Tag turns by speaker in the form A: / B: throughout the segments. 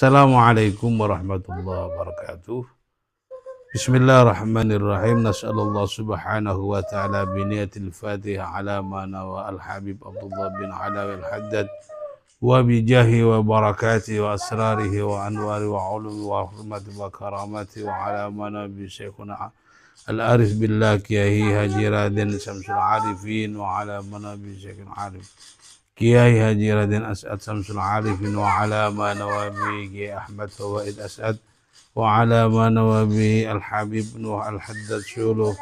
A: Assalamualaikum warahmatullahi wabarakatuh. Bismillahirrahmanirrahim. Nas'alullah subhanahu wa ta'ala biniyatil fatiha ala ma nawa al-habib Abdullah bin Alawi al-Haddad wa bijahi wa barakati wa asrarihi wa anwari wa ulumi wa hurmati wa karamati wa ala ma nabi syekhuna al-arif billah kiyahi haji radin syamsul arifin wa ala ma nabi syekhuna arif Kiai Haji Raden As'ad Samsul Arifin wa ala ma nawabi Kiai Ahmad Fawaid As'ad wa ala ma nawabi Al-Habib Nuh Al-Haddad Syuluh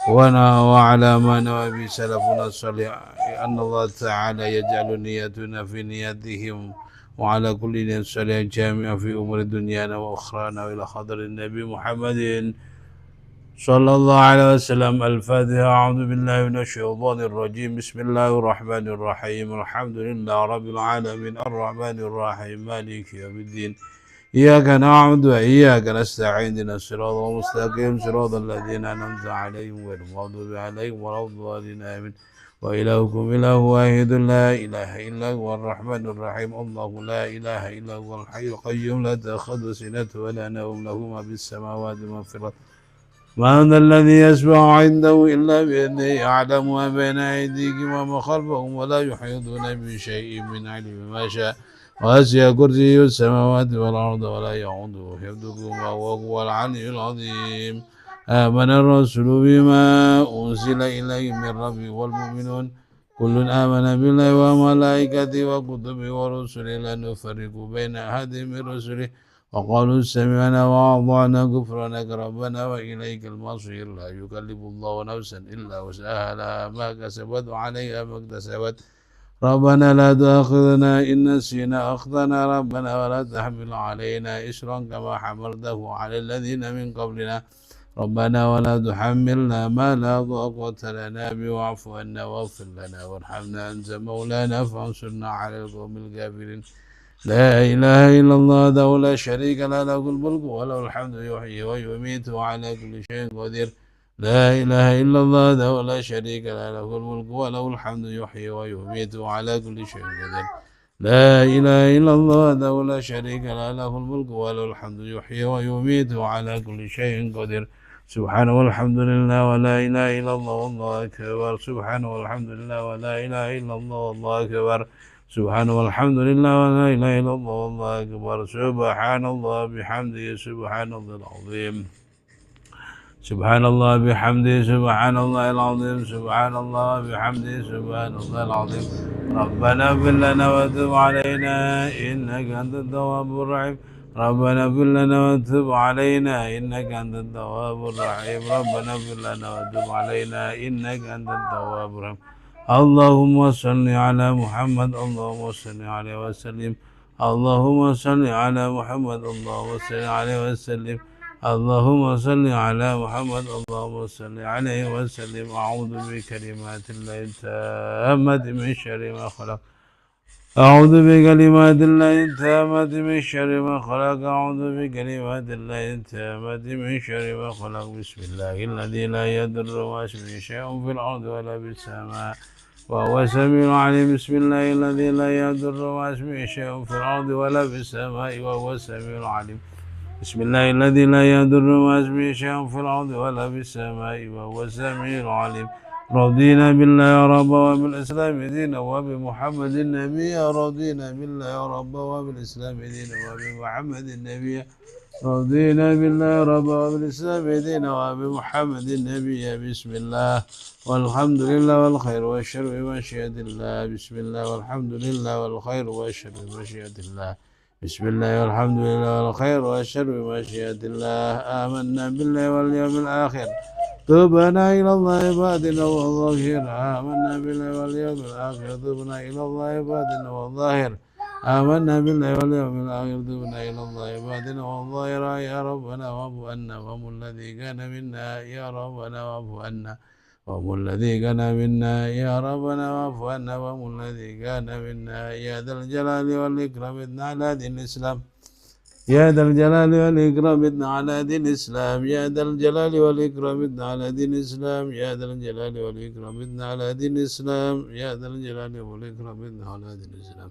A: wa ala ma nawabi salafuna salih anna Allah Ta'ala yaj'alu niyatuna fi niyatihim wa ala kulli niyatin salih jami'a fi umuri dunyana wa ukhrana wa ila khadarin Nabi Muhammadin صلى الله عليه وسلم. الفاتحة. أعوذ بالله من الشيطان الرجيم. بسم الله الرحمن الرحيم. الحمد لله رب العالمين الرحمن الرحيم مالك يوم الدين إياك نعبد وإياك نستعين اهدنا الصراط المستقيم صراط الذين أنعمت عليهم غير المغضوب عليهم ولا الضالين آمين. وإلهكم إله واحد لا إله إلا هو الرحمن الرحيم الله لا إله إلا هو الحي القيوم لا تأخذه سنة ولا نوم له ما في السماوات وما في الأرض من ذا الذي يشفع عنده إلا بإذنه يعلم ما بين أيديهم وما خلفهم ولا يحيطون بشيء من علمه ما شاء وسع كرسيه السماوات والأرض ولا يعوده حفظهما وهو العلي العظيم. آمن الرسول بما أنزل إليه من ربه والمؤمنون كل آمن بالله وملائكته وكتبه ورسله لا نفرق بين أحد من رسله وقالوا سمعنا وأطعنا غفرانك ربنا وإليك المصير. لا يكلف الله نفسا إلا وسعها لها ما كسبت وعليها ما اكتسبت. ربنا لا تؤاخذنا إن نسينا أخطأنا ربنا ولا تحمل علينا إصرا كما حملته على الذين من قبلنا ربنا ولا تحملنا ما لا طاقة لنا به واعف عنا واغفر لنا وارحمنا أنت مولانا فانصرنا على القوم الكافرين. لا إله إلا الله وحده لا شريك له له الملك وله الحمد يحيي ويميت وعلى كل شيء قدير. لا إله إلا الله وحده لا شريك له له الملك وله الحمد يحيي ويميت وعلى كل شيء قدير. لا إله إلا الله وحده لا شريك له له الملك وله الحمد يحيي ويميت وعلى كل شيء قدير. سبحان والحمد لله ولا إله إلا الله والله أكبر. سبحان والحمد لله ولا إله إلا الله والله أكبر. سبحان والحمد لله ولا إله إلا الله والله أكبر. سبحان الله بحمده سبحان الله العظيم. سبحان الله بحمده سبحان الله العظيم. سبحان الله بحمده سبحان الله العظيم. ربنا اغفر لنا وتب علينا إنك أنت التواب الرحيم. ربنا اغفر لنا وتب علينا إنك أنت التواب الرحيم. ربنا اغفر لنا وتب علينا إنك أنت التواب الرحيم. اللهم صل على محمد. اللهم صل عليه وسلم. اللهم صل على محمد. اللهم صل عليه وسلم. اللهم صل على محمد. اللهم صل عليه وسلم. أعوذ بكلمات الله التامة من شر ما خلق. أعوذ بكلمات الله التامة من شر ما خلق. أعوذ بكلمات الله التامة من شر ما خلق. بسم الله الذي لا يضر مع اسمه شيء في الأرض ولا في السماء وهو السميع العليم. بسم الله الذي لا يضر مع اسمه شيء في الأرض ولا في السماء وهو السميع العليم. بسم الله الذي لا يضر مع اسمه شيء في الأرض ولا في السماء وهو السميع العليم. رضينا بالله ربا وبالإسلام دينا وبمحمد النبي. رضينا بالله ربا وبالإسلام دينا وبمحمد النبي. رضينا بالله ربا وبالإسلام دينا وبمحمد النبي. بسم الله والحمد لله والخير والشر بمشيئة الله. بسم الله والحمد لله والخير والشر بمشيئة الله. بسم الله والحمد لله والخير والشر بمشيئة الله. آمنا بالله واليوم الآخر. تبنا إلى الله باطنا والظاهر. آمنا بالله واليوم الآخر. تبنا إلى الله باطنا والظاهر. آمنا بالله واليوم الآخر. تبنا إلى الله باطنا والظاهر. يا ربنا واعف عنا وهم الذي كان منا. يا ربنا واعف عنا وهم الذي كان منا. يا ربنا واعف عنا وهم الذي كان منا. يا ذا الجلال والإكرام إذن على دين الإسلام. يا ذا الجلال والإكرام إذن على دين الإسلام. يا ذا الجلال والإكرام إذن على دين الإسلام. يا ذا الجلال والإكرام إذن على دين الإسلام. يا ذا الجلال والإكرام إذن على دين الإسلام.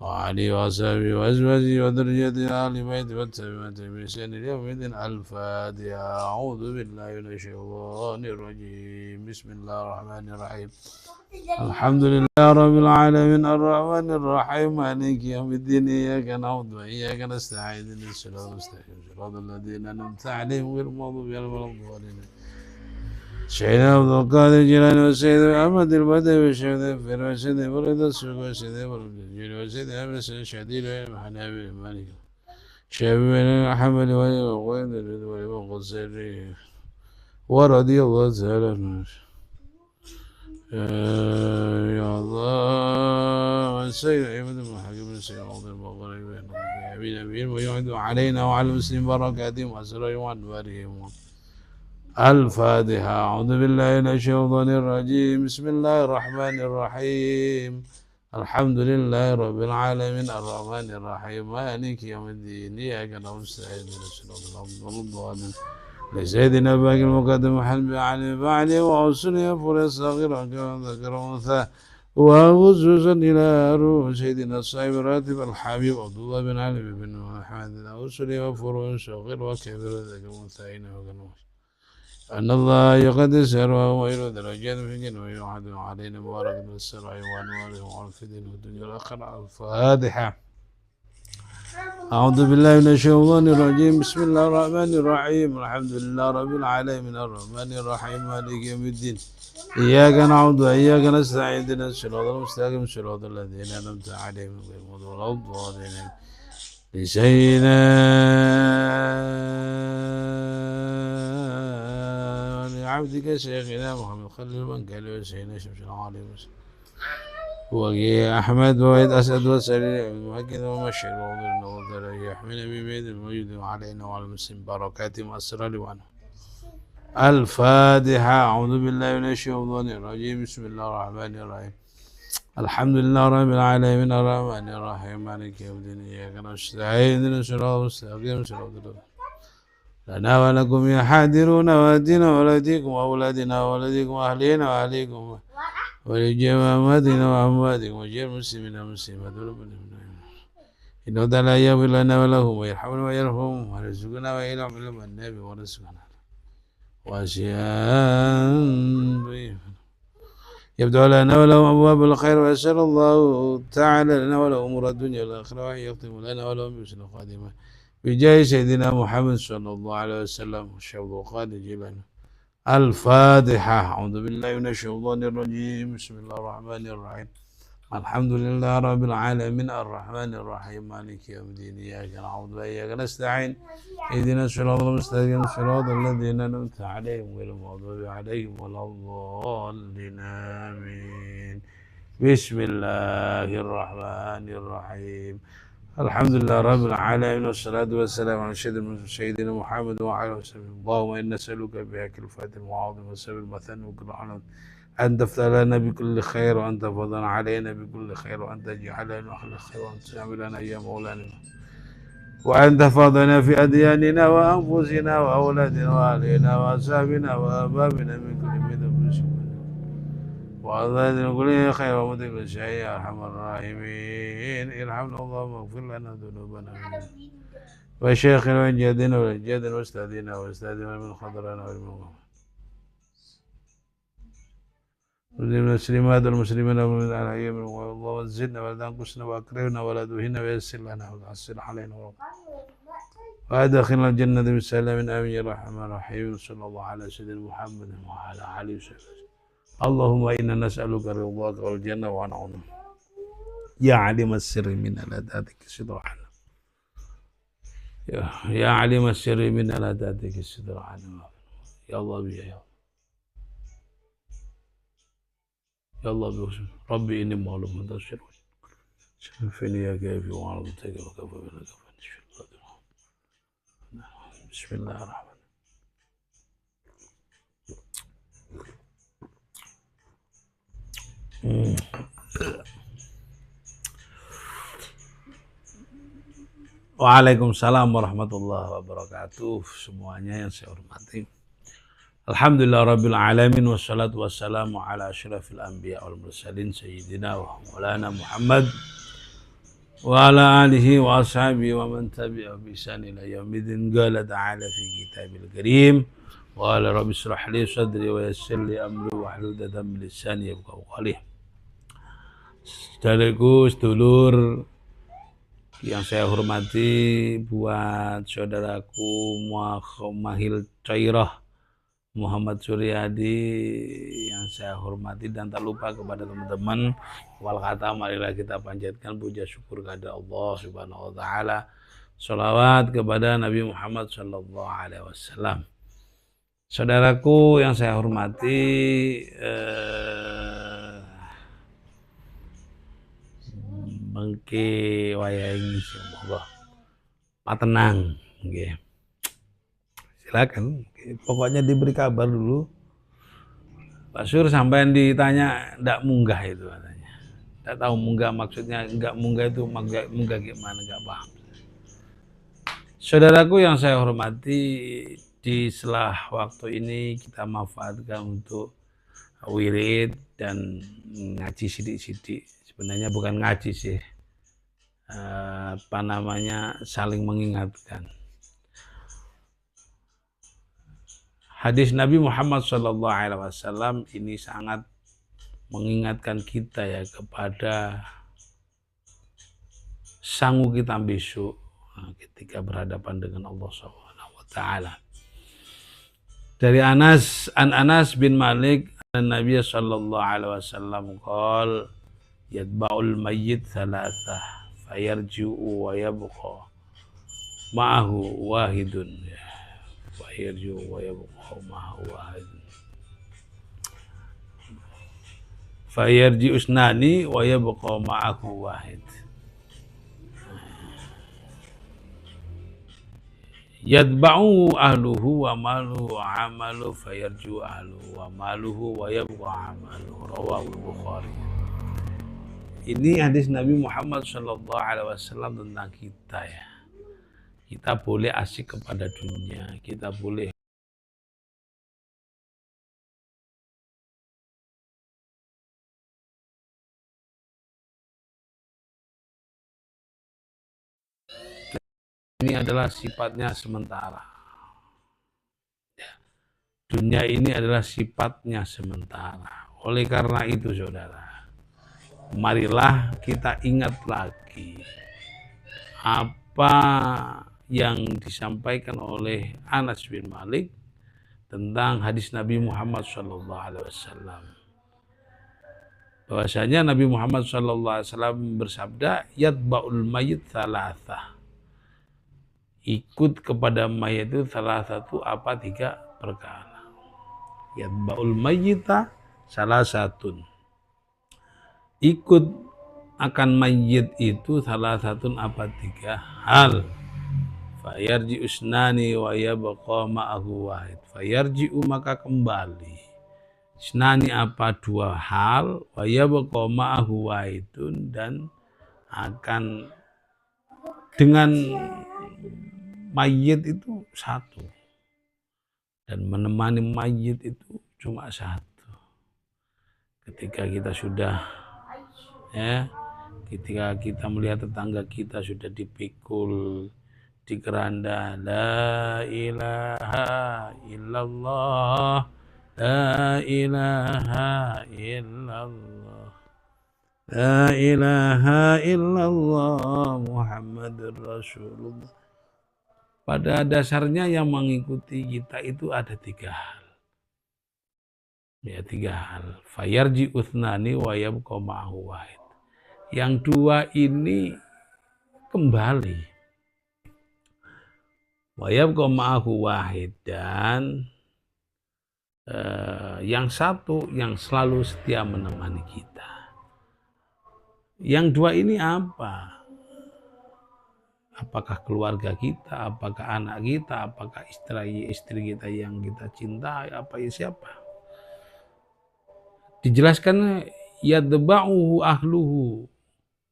A: وعلي وأصحابه وأزواجه وذريته آل بيت والتابعين بإحسان إلى يوم الدين. الفاتحة. أعوذ بالله من الشيطان الرجيم. بسم الله الرحمن الرحيم. الحمد لله رب العالمين الرحمن الرحيم مالك يوم الدين. إياك نعبد وإياك نستعين اهدنا الصراط المستقيم صراط الذين أنعمت عليهم غير المغضوب عليهم ولا الضالين. سيدنا عبد القادر الجيلاني وسيد أحمد البدوي وسيد الفير وسيد برد السوق وسيد برد الجيل وسيد أمر الشديد والحنابل المالك شابي بن الحمل والغوين والقصير ورضي الله تعالى عنه. يا الله السيد أحمد بن حكيم السيد عبد البقري بن أبي نبيل ويعد علينا وعلى المسلمين بركاتهم وأسرارهم وأنوارهم. الفاتحة. أعوذ بالله من الشيطان الرجيم. بسم الله الرحمن الرحيم. الحمد لله رب العالمين الرحمن الرحيم مالك يوم الدين. إياك نعبد ونستعين اهدنا الصراط المستقيم لسيدنا باقي المقدم حلبي علي بعلي وأوصني فري الصغير كما ذكر أنثى وخصوصا إلى روح سيدنا الصاحب الراتب الحبيب عبد الله بن علي بن محمد أوصني وفروع صغير وكبير ذكر أنثى وكنوش أن الله يقدس رواه وإلى درجات في الجنة ويوحد علينا مبارك بالسرع وأنواره وعرفدين والدنيا الآخرة. الفاتحة. أعوذ بالله من الشيطان الرجيم. بسم الله الرحمن الرحيم. الحمد لله رب العالمين الرحمن الرحيم مالك يوم الدين. إياك نعبد وإياك نستعين اهدنا الصراط المستقيم صراط الذين أنعمت عليهم غير المغضوب عليهم ولا الضالين. لسيدنا عبدك شيخنا محمد خليل من قال سيدنا شمس العالم وقي أحمد وويد أسد وسليل المهجد ومشير وغير النظر يحمينا بميد الموجود علينا وعلى المسلم بركاتهم وأسرار وعنه. الفاتحة. أعوذ بالله من الشيطان الرجيم. بسم الله الرحمن الرحيم. الحمد لله رب العالمين الرحمن الرحيم مالك يوم الدين. إياك نستعين اهدنا الصراط المستقيم صراط الذين لنا ولكم يا حاضرون وأهدنا وولديكم وأولادنا وولديكم وأهلنا وأهليكم ولجميع أمواتنا وأمواتكم وجميع المسلمين والمسلمات إنه تعالى يغفر لنا ولهم ويرحمنا ويرحمهم ويرزقنا ويلعب لهم النبي ورزقنا وأشياء يبدو لنا ولهم أبواب الخير ويسر الله تعالى لنا ولهم أمور الدنيا والآخرة وأن يختم لنا ولهم بحسن خاتمة بجاه سيدنا محمد صلى الله عليه وسلم والشيخ القادر الجيلاني. الفاتحة. أعوذ بالله من الشيطان الرجيم. بسم الله الرحمن الرحيم. الحمد لله رب العالمين الرحمن الرحيم مالك يوم الدين. إياك نعبد وإياك نستعين اهدنا الصراط المستقيم صراط الذين أنعمت عليهم غير المغضوب عليهم ولا الضالين. آمين. بسم الله الرحمن الرحيم. الحمد لله رب العالمين والصلاة والسلام على سيدنا محمد وعلى آله وصحبه. اللهم إنا نسألك بهاك الفاتح المعظم والسبب المثنى وكل عناد أن تفتح لنا بكل خير وأن تفضل علينا بكل خير وأن تجعلنا أهل الخير وأن تعملنا يا مولانا وأن تفضلنا في أدياننا وأنفسنا وأولادنا وأهلنا وأصحابنا وأبابنا من كل بدء وأزواجنا كل خير ومدرك الشيء يا أرحم الراحمين. ارحمنا اللهم واغفر لنا ذنوبنا وشيخنا وجدنا وجدنا واستاذنا واستاذنا من خضرنا والمغفر المسلمات والمسلمين ومن الحيين والله وزدنا ولا تنقصنا وأكرمنا ولا تهنا ويسر لنا وتحسن علينا وأدخلنا الجنة بالسلام آمين يا رحمن الرحيم. صلى الله على سيدنا محمد وعلى آله وصحبه. اللهم إنا نسألك رضاك والجنة ونعوذ يا عليم السر من الأداتك الصدر عنا يا عليم السر من الأداتك الصدر عنا يا الله بيا يا الله بيا ربي إني معلوم من الشر شفني يا كافي وعرضتك وكفى بنا كفى بسم الله الرحمن. Waalaikumsalam warahmatullahi wabarakatuh. Semuanya yang saya hormati. Alhamdulillah rabbil alamin wassalatu wassalamu ala asyrafil anbiya wal mursalin sayyidina wa maulana Muhammad wa ala alihi wa ashabihi wa man tabi'a bi ihsan ila yaumil qala ta'ala fi kitabil karim wa ala rabbi shrah li sadri wa yassir li amri wa hlul 'uqdatam min lisani yafqahu qawli. Saudaraku, sedulur yang saya hormati, buat saudaraku Mahil Cairah Muhammad Suryadi yang saya hormati, dan tak lupa kepada teman-teman, wal kata marilah kita panjatkan puja syukur kepada Allah Subhanahu wa taala. Sholawat kepada Nabi Muhammad sallallahu alaihi wasallam. Saudaraku yang saya hormati, mengke wayahe semoga patenang nggih. Silakan, pokoknya diberi kabar dulu. Pak Sur sampai ditanya ndak munggah itu katanya. Ndak tahu munggah maksudnya, enggak munggah itu munggah gimana, enggak paham. Saudaraku yang saya hormati, di setelah waktu ini kita manfaatkan untuk wirid dan ngaji sidik-sidik. Sebenarnya bukan ngaji sih, saling mengingatkan. Hadis Nabi Muhammad SAW ini sangat mengingatkan kita ya kepada sangu kita besok ketika berhadapan dengan Allah SWT. Dari Anas bin Malik, Nabi SAW qol yatba'ul mayyit thalathah fayarji'u wa yabqa ma'ahu wahidun fayarji'u wa yabqa fayarji usnani wa yabqa ma'ahu wahid. Yatba'u ahluhu wa maluhu wa amalu fayarju ahluhu wa maluhu wa yabqa amaluhu. Rawahu Bukhari. Ini hadis Nabi Muhammad SAW tentang kita ya. Kita boleh asik kepada dunia, kita boleh ini adalah sifatnya sementara. Dunia ini adalah sifatnya sementara. Oleh karena itu saudara, marilah kita ingat lagi apa yang disampaikan oleh Anas bin Malik tentang hadis Nabi Muhammad SAW. Bahwasanya Nabi Muhammad SAW bersabda, yatba'ul mayyit thalathah. Ikut kepada mayat itu salah satu apa 3 perkara. Yatba'ul mayyita salah satu. Ikut akan mayit itu salah satu apa 3 hal. Fayarji usnani wa yabqa ma'ahu wahid. Fayarji'u maka kembali. Usnani apa 2 hal, wa yabqa ma'ahu wahidun, dan akan dengan mayit itu 1, dan menemani mayit itu cuma 1. Ketika kita sudah ketika kita melihat tetangga kita sudah dipikul di keranda, la ilaha illallah, la ilaha illallah, la ilaha illallah Muhammadur Rasulullah. Pada dasarnya yang mengikuti kita itu ada 3 hal. Ya, 3 hal. Fayarji uthnani wa yabqa ma'ahu wahid. Yang 2 ini kembali. Wa yabqa ma'ahu wahid, dan yang 1 yang selalu setia menemani kita. Yang 2 ini apa? Apakah keluarga kita, apakah anak kita, apakah istri kita yang kita cintai, apa siapa? Dijelaskan yadba'uhu ahluhu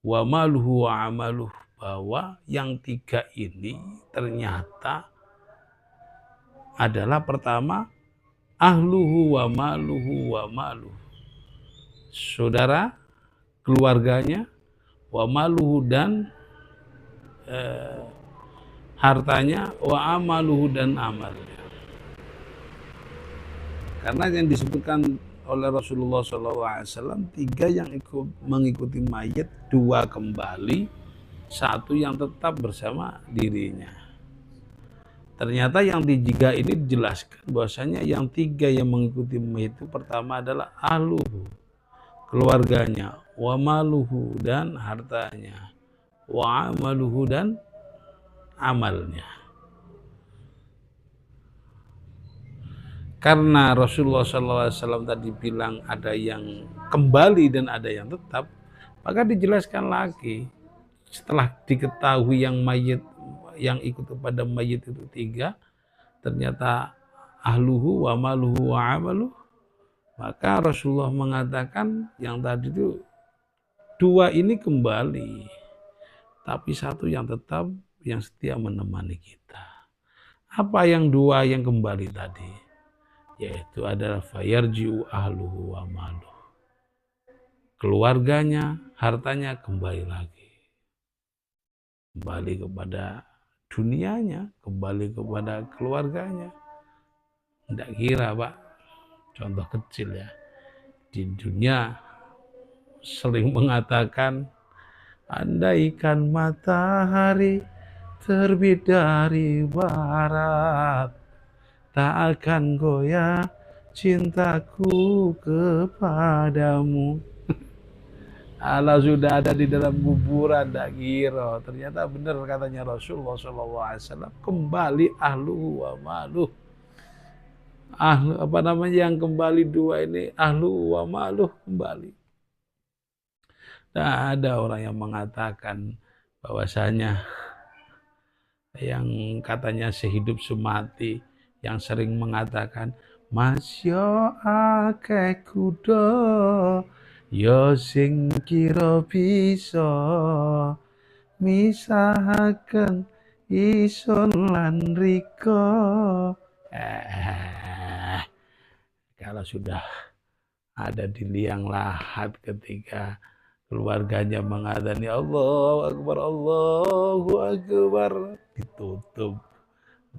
A: wa maluhu wa amaluhu, bahwa yang 3 ini ternyata adalah pertama ahluhu wa maluhu, saudara, keluarganya, wa maluhu, dan hartanya, wa amaluhu dan amalnya. Karena yang disebutkan oleh Rasulullah SAW, 3 yang mengikuti mayit, 2 kembali, 1 yang tetap bersama dirinya. Ternyata yang di 3 ini dijelaskan bahwasanya yang 3 yang mengikuti mayit itu pertama adalah ahluhu, keluarganya, wa maluhu dan hartanya, wa amaluhu dan amalnya. Karena Rasulullah SAW tadi bilang ada yang kembali dan ada yang tetap, maka dijelaskan lagi setelah diketahui yang mayit, yang ikut kepada mayit itu 3, ternyata ahluhu wa maluhu wa amaluhu, maka Rasulullah mengatakan yang tadi itu 2 ini kembali, tapi 1 yang tetap, yang setia menemani kita. Apa yang 2 yang kembali tadi? Yaitu adalah fayarji'u ahluhu wa maluhu, keluarganya, hartanya kembali lagi, kembali kepada dunianya, kembali kepada keluarganya. Tidak kira Pak, contoh kecil ya, di dunia sering mengatakan, andaikan matahari terbit dari barat, tak akan goyah cintaku kepadamu. Allah sudah ada di dalam kuburan, tak kira. Ternyata benar katanya Rasulullah SAW, kembali ahlu wa maluh. Ahlu, apa namanya yang kembali 2 ini, ahlu wa maluh kembali. Nah, ada orang yang mengatakan bahwasanya yang katanya sehidup semati, yang sering mengatakan masya akeh kuda ya sing kira bisa misahaken isun lan rika. Kalau sudah ada di liang lahat ketika keluarganya mengadani Allahu Akbar, ditutup.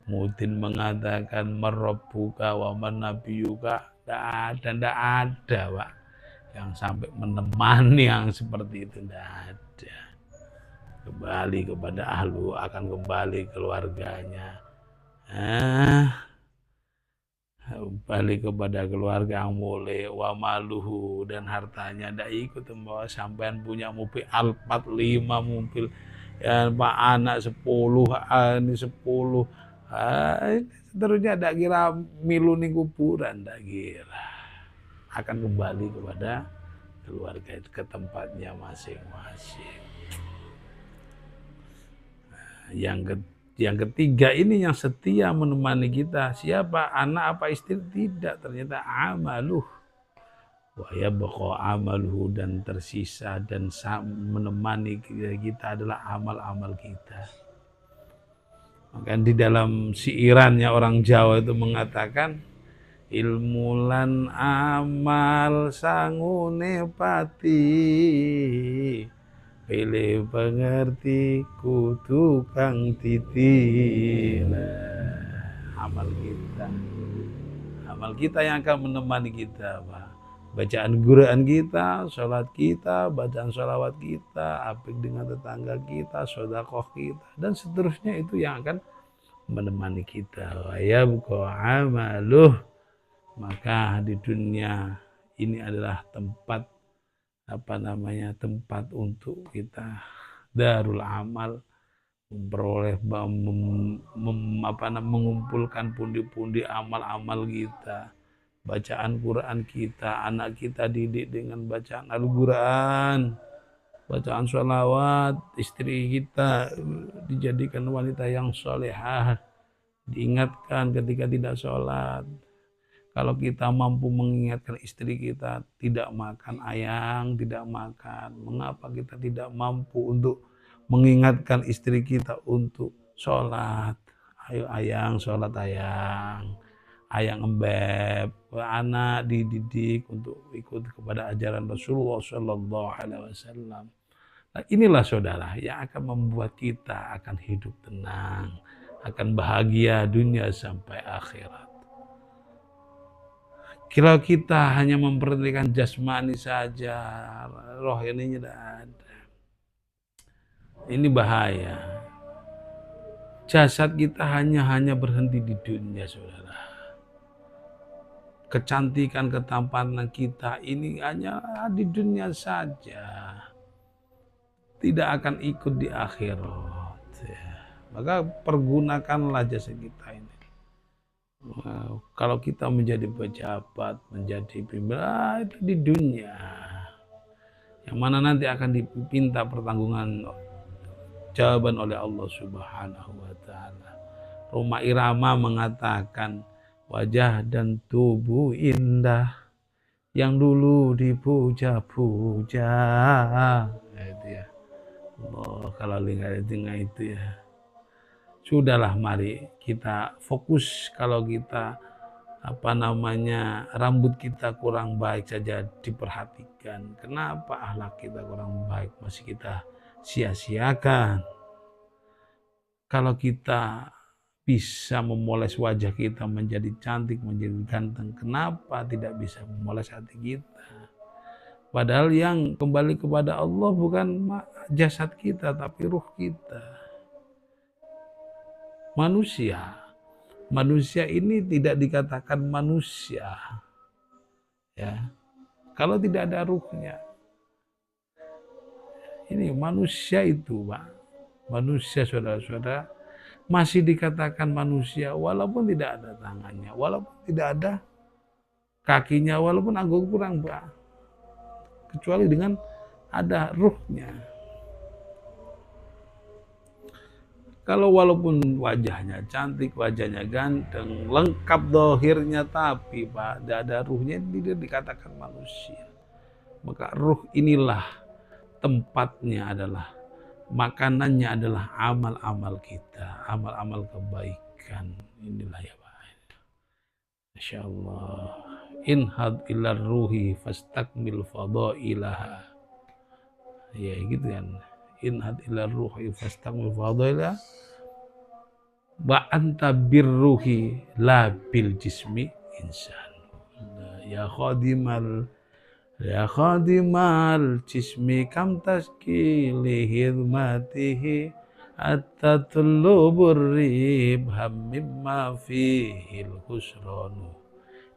A: Mudin mengatakan marabbuka wa man nabiyuka, tidak ada Pak yang sampai menemani yang seperti itu, tidak ada. Kembali kepada ahlu, akan kembali keluarganya, kembali kepada keluarga yang boleh, wa maluhu dan hartanya. Tidak ikut bahwa sampean punya mobil Alphard 5 mobil, ya Pak anak 10, ini 10, seterusnya, tidak kira milu ning kuburan, tidak kira. Akan kembali kepada keluarga itu, ke tempatnya masing-masing. Yang ketiga ini yang setia menemani kita, siapa? Anak apa istri? Tidak, ternyata amaluh wa yabqa amaluhu, dan tersisa dan menemani kita adalah amal-amal kita. Maka di dalam siirannya orang Jawa itu mengatakan, ilmu lan amal sangune pati, pilih pengerti kudu kang titi. Amal kita yang akan menemani kita, Pak. Bacaan Quran kita, sholat kita, bacaan sholawat kita, apik dengan tetangga kita, sedekah kita, dan seterusnya itu yang akan menemani kita. Wa yabqa amaluh, maka di dunia ini adalah tempat tempat untuk kita darul amal, memperoleh mengumpulkan pundi-pundi amal-amal kita, bacaan Quran kita, anak kita didik dengan bacaan Al-Quran, bacaan sholawat, istri kita dijadikan wanita yang solehah, diingatkan ketika tidak sholat. Kalau kita mampu mengingatkan istri kita tidak makan ayang, tidak makan, mengapa kita tidak mampu untuk mengingatkan istri kita untuk sholat? Ayo ayang, sholat ayang. Ayang embeb, anak dididik untuk ikut kepada ajaran Rasulullah SAW. Nah, inilah saudara yang akan membuat kita akan hidup tenang, akan bahagia dunia sampai akhirat. Kalau kita hanya memperhatikan jasmani saja, roh ini tidak ada. Ini bahaya. Jasad kita hanya berhenti di dunia, saudara. Kecantikan, ketampanan kita ini hanya di dunia saja. Tidak akan ikut di akhirat. Maka pergunakanlah jasa kita ini. Kalau kita menjadi pejabat, menjadi pimpinan, itu di dunia. Yang mana nanti akan dipinta pertanggungan jawaban oleh Allah Subhanahu wa taala. Roma Irama mengatakan, wajah dan tubuh indah yang dulu dipuja-puja. Itu ya. Allah, kalau lihat itu ya. Sudahlah, mari kita fokus. Kalau kita rambut kita kurang baik saja diperhatikan. Kenapa akhlak kita kurang baik masih kita sia-siakan? Kalau kita bisa memoles wajah kita menjadi cantik, menjadi ganteng, kenapa tidak bisa memoles hati kita? Padahal yang kembali kepada Allah bukan jasad kita, tapi ruh kita. Manusia ini tidak dikatakan manusia, ya, kalau tidak ada ruhnya. Ini manusia itu, Pak. Manusia, saudara-saudara, masih dikatakan manusia walaupun tidak ada tangannya, walaupun tidak ada kakinya, walaupun anggota kurang, Pak. Kecuali dengan ada ruhnya. Kalau walaupun wajahnya cantik, wajahnya ganteng, lengkap dohirnya, tapi Pak, tidak ada ruhnya, tidak dikatakan manusia. Maka ruh inilah tempatnya, adalah makanannya adalah amal-amal kita, amal-amal kebaikan. Inilah ya Pak. Masya Allah. Inhad ilar ruhi fastakmil fadailaha. Ya gitu kan. Inhad ilar ruhi fastakmil fadailaha. Wa anta birruhi la bil jismi insan. Ya khadimal jismi kam taskili hidmatihi hatta tulubur rib hammimma fihil husranu.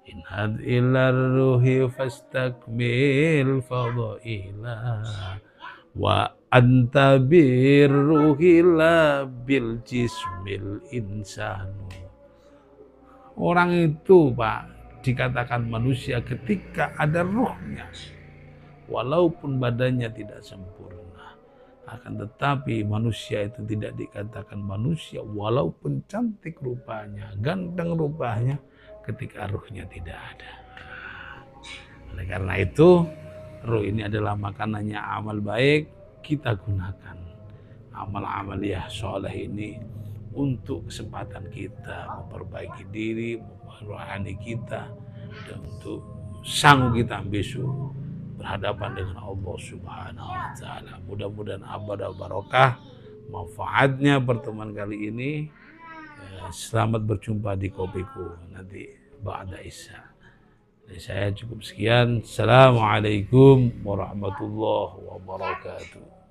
A: Inhad ilar ruhi fastakmil fadailah wa anta birruhi la bil jismil insanu. Orang itu, Pak, dikatakan manusia ketika ada ruhnya, walaupun badannya tidak sempurna. Akan tetapi manusia itu tidak dikatakan manusia walaupun cantik rupanya, ganteng rupanya, ketika ruhnya tidak ada. Oleh karena itu, ruh ini adalah makanannya amal baik. Kita gunakan amal-amal ya soleh ini untuk kesempatan kita memperbaiki diri, memperbaiki kita, dan untuk sanggup kita besok berhadapan dengan Allah Subhanahu wa taala. Mudah-mudahan ada barokah manfaatnya pertemuan kali ini. Selamat berjumpa di Kopiku nanti ba'da Isya. Saya cukup sekian. Assalamualaikum warahmatullahi wabarakatuh.